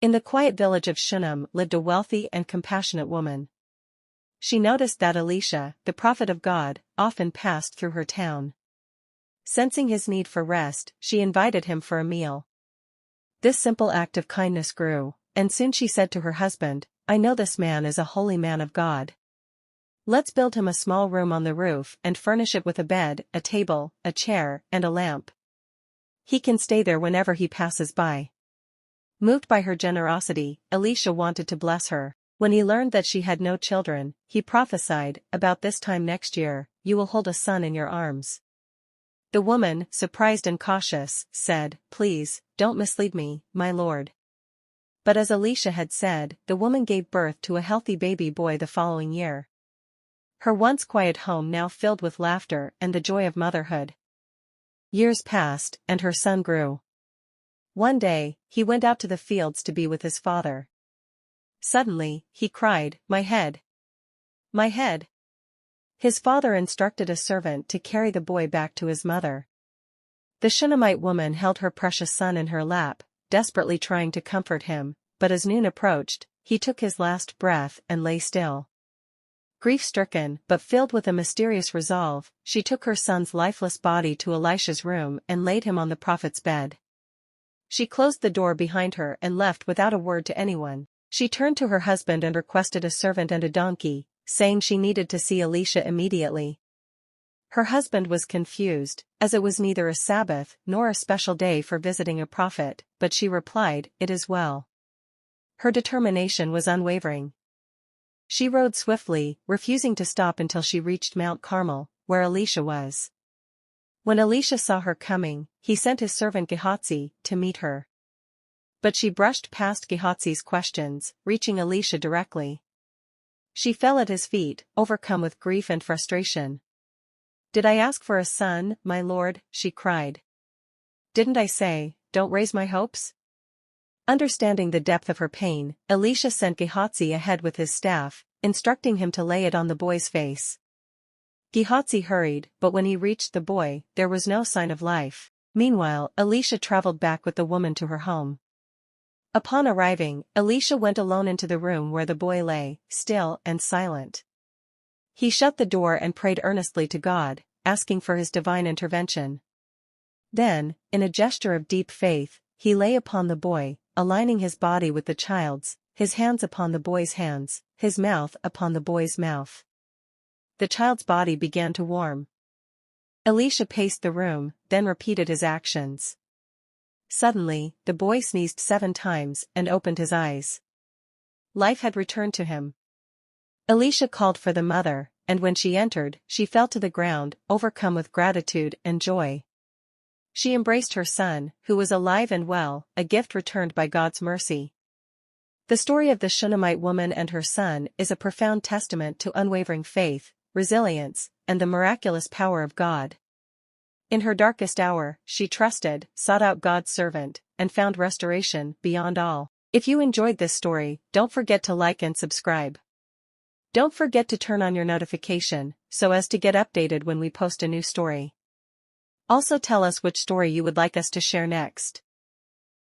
In the quiet village of Shunem lived a wealthy and compassionate woman. She noticed that Elisha, the prophet of God, often passed through her town. Sensing his need for rest, she invited him for a meal. This simple act of kindness grew, and soon she said to her husband, "I know this man is a holy man of God. Let's build him a small room on the roof and furnish it with a bed, a table, a chair, and a lamp. He can stay there whenever he passes by." Moved by her generosity, Elisha wanted to bless her. When he learned that she had no children, he prophesied, "About this time next year, you will hold a son in your arms." The woman, surprised and cautious, said, "Please, don't mislead me, my lord." But as Elisha had said, the woman gave birth to a healthy baby boy the following year. Her once quiet home now filled with laughter and the joy of motherhood. Years passed, and her son grew. One day, he went out to the fields to be with his father. Suddenly, he cried, "My head! My head!" His father instructed a servant to carry the boy back to his mother. The Shunammite woman held her precious son in her lap, desperately trying to comfort him, but as noon approached, he took his last breath and lay still. Grief-stricken, but filled with a mysterious resolve, she took her son's lifeless body to Elisha's room and laid him on the prophet's bed. She closed the door behind her and left without a word to anyone. She turned to her husband and requested a servant and a donkey, saying she needed to see Elisha immediately. Her husband was confused, as it was neither a Sabbath nor a special day for visiting a prophet, but she replied, "It is well." Her determination was unwavering. She rode swiftly, refusing to stop until she reached Mount Carmel, where Elisha was. When Elisha saw her coming, he sent his servant Gehazi to meet her. But she brushed past Gehazi's questions, reaching Elisha directly. She fell at his feet, overcome with grief and frustration. "Did I ask for a son, my lord?" she cried. "Didn't I say, don't raise my hopes?" Understanding the depth of her pain, Elisha sent Gehazi ahead with his staff, instructing him to lay it on the boy's face. Gehazi hurried, but when he reached the boy, there was no sign of life. Meanwhile, Elisha traveled back with the woman to her home. Upon arriving, Elisha went alone into the room where the boy lay, still and silent. He shut the door and prayed earnestly to God, asking for his divine intervention. Then, in a gesture of deep faith, he lay upon the boy, aligning his body with the child's, his hands upon the boy's hands, his mouth upon the boy's mouth. The child's body began to warm. Elisha paced the room, then repeated his actions. Suddenly, the boy sneezed 7 times and opened his eyes. Life had returned to him. Elisha called for the mother, and when she entered, she fell to the ground, overcome with gratitude and joy. She embraced her son, who was alive and well, a gift returned by God's mercy. The story of the Shunammite woman and her son is a profound testament to unwavering faith, resilience, and the miraculous power of God. In her darkest hour, she trusted, sought out God's servant, and found restoration beyond all. If you enjoyed this story, don't forget to like and subscribe. Don't forget to turn on your notification, so as to get updated when we post a new story. Also tell us which story you would like us to share next.